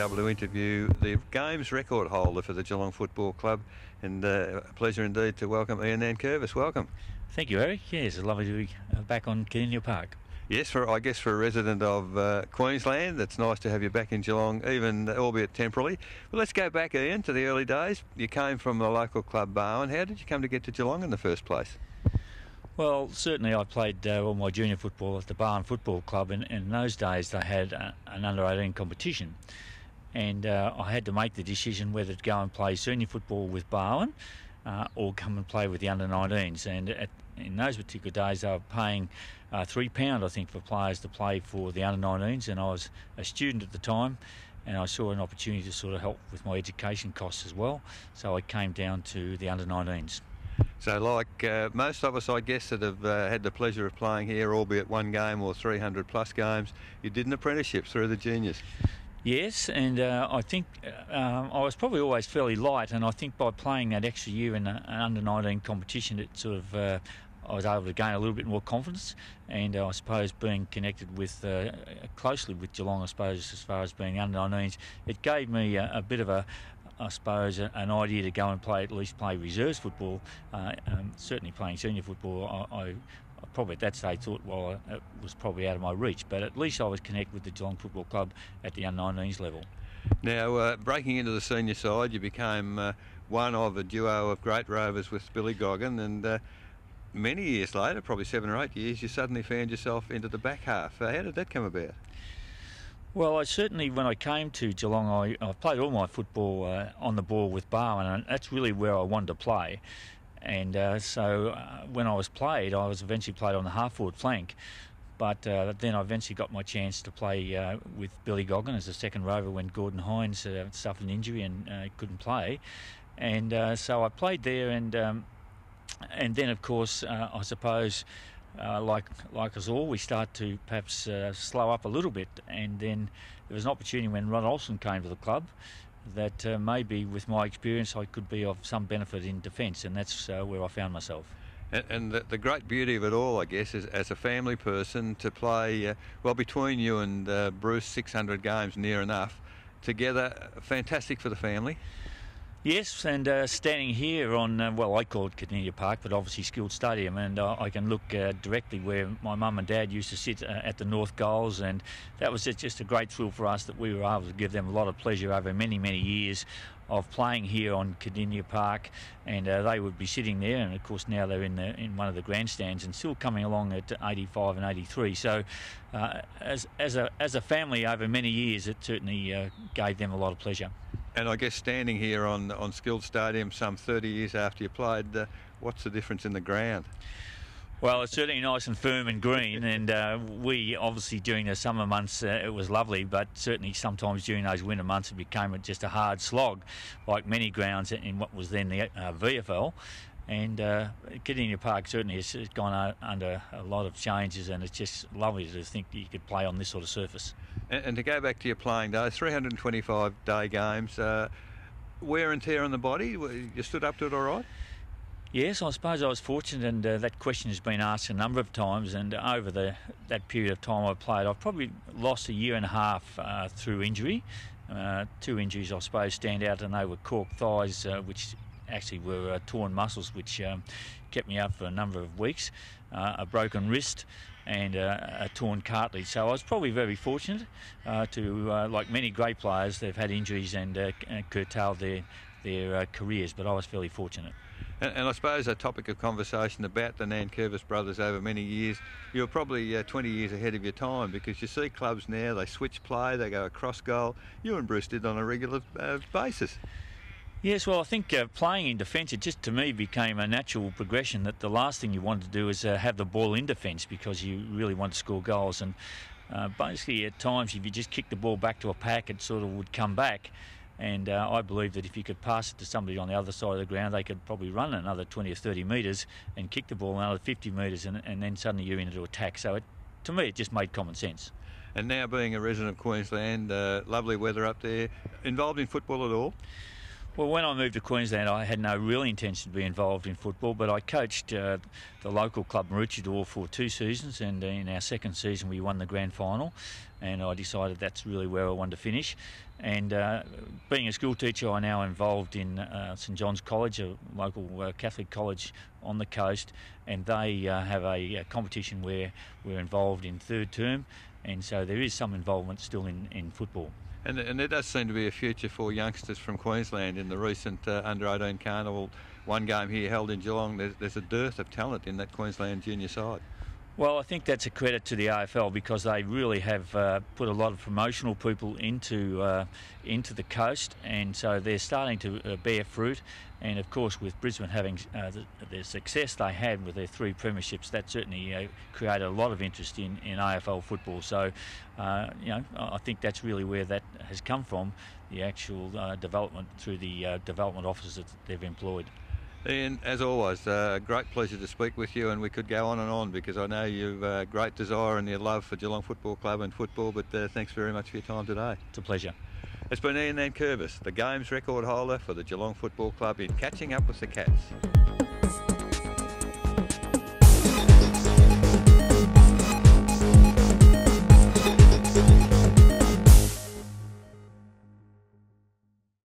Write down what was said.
able to interview the games record holder for the Geelong Football Club, and a pleasure indeed to welcome Ian Nankervis. Welcome. Thank you, Eric. Yes, it's lovely to be back on Kardinia Park. Yes, I guess for a resident of Queensland, it's nice to have you back in Geelong, even albeit temporarily. But let's go back, Ian, to the early days. You came from the local club Bowen. How did you come to get to Geelong in the first place? Well, certainly I played all my junior football at the Bowen Football Club, and in those days they had an under-18 competition. And I had to make the decision whether to go and play senior football with Bowen or come and play with the under-19s. And in those particular days they were paying £3, I think, for players to play for the under-19s, and I was a student at the time, and I saw an opportunity to sort of help with my education costs as well, so I came down to the under-19s. So like most of us, I guess, that have had the pleasure of playing here, albeit one game or 300 plus games, you did an apprenticeship through the juniors. Yes, and I think I was probably always fairly light, and I think by playing that extra year in an under-19 competition, it sort of I was able to gain a little bit more confidence, and I suppose being connected with closely with Geelong, I suppose, as far as being under-19s, it gave me a bit of I suppose an idea to go and at least play reserves football. Certainly playing senior football, I probably at that stage thought, well, it was probably out of my reach, but at least I was connected with the Geelong Football Club at the under-19s level. Now, breaking into the senior side, you became one of a duo of great rovers with Billy Goggin, and many years later, probably 7 or 8 years, you suddenly found yourself into the back half. How did that come about? Well, I certainly, when I came to Geelong, I played all my football on the ball with Bowen, and that's really where I wanted to play. And so when I was eventually played on the half-forward flank, but then I eventually got my chance to play with Billy Goggin as a second rover when Gordon Hines suffered an injury and couldn't play. And so I played there, and then, of course, I suppose, like us all, we start to perhaps slow up a little bit, and then there was an opportunity when Ron Olsen came to the club that maybe with my experience I could be of some benefit in defence, and that's where I found myself. And the great beauty of it all, I guess, is as a family person to play, well, between you and Bruce, 600 games near enough, together, fantastic for the family. Yes, and standing here on, well, I call it Kardinia Park, but obviously Skilled Stadium, and I can look directly where my mum and dad used to sit at the North Goals, and that was just a great thrill for us that we were able to give them a lot of pleasure over many, many years of playing here on Kardinia Park, and they would be sitting there, and of course now they're in one of the grandstands and still coming along at 85 and 83. So as a family over many years, it certainly gave them a lot of pleasure. And I guess standing here on Skilled Stadium some 30 years after you played, what's the difference in the ground? Well, it's certainly nice and firm and green, and we obviously during the summer months it was lovely, but certainly sometimes during those winter months it became just a hard slog, like many grounds in what was then the VFL. And Kardinia Park certainly has gone under a lot of changes, and it's just lovely to think that you could play on this sort of surface. And to go back to your playing days, 325-day games, wear and tear on the body, you stood up to it all right? Yes, I suppose I was fortunate, and that question has been asked a number of times, and over that period of time I played, I've probably lost a year and a half through injury. 2 injuries, I suppose, stand out, and they were cork thighs, which actually were torn muscles, which kept me out for a number of weeks, a broken wrist, and a torn cartilage. So I was probably very fortunate like many great players, they've had injuries and curtailed their careers, but I was fairly fortunate. And I suppose a topic of conversation about the Nankervis brothers over many years, you're probably 20 years ahead of your time, because you see clubs now, they switch play, they go across goal. You and Bruce did on a regular basis. Yes, well, I think playing in defence, it just to me became a natural progression that the last thing you wanted to do is have the ball in defence, because you really want to score goals. And basically at times if you just kick the ball back to a pack, it sort of would come back. And I believe that if you could pass it to somebody on the other side of the ground, they could probably run another 20 or 30 metres and kick the ball another 50 metres, and then suddenly you're into attack. So to me it just made common sense. And now being a resident of Queensland, lovely weather up there, involved in football at all? Well, when I moved to Queensland, I had no real intention to be involved in football, but I coached the local club Maroochydore for 2 seasons, and in our second season we won the grand final, and I decided that's really where I wanted to finish. And being a school teacher, I'm now involved in St John's College, a local Catholic college on the coast, and they have a competition where we're involved in third term, and so there is some involvement still in football. And there does seem to be a future for youngsters from Queensland in the recent under-18 carnival. One game here held in Geelong, there's a dearth of talent in that Queensland junior side. Well, I think that's a credit to the AFL because they really have put a lot of promotional people into the coast, and so they're starting to bear fruit. And of course, with Brisbane having the success they had with their 3 premierships, that certainly created a lot of interest in AFL football. So, I think that's really where that has come from, the actual development through the development officers that they've employed. Ian, as always, a great pleasure to speak with you, and we could go on because I know you've a great desire and your love for Geelong Football Club and football, but thanks very much for your time today. It's a pleasure. It's been Ian Nankervis, the games record holder for the Geelong Football Club in Catching Up with the Cats.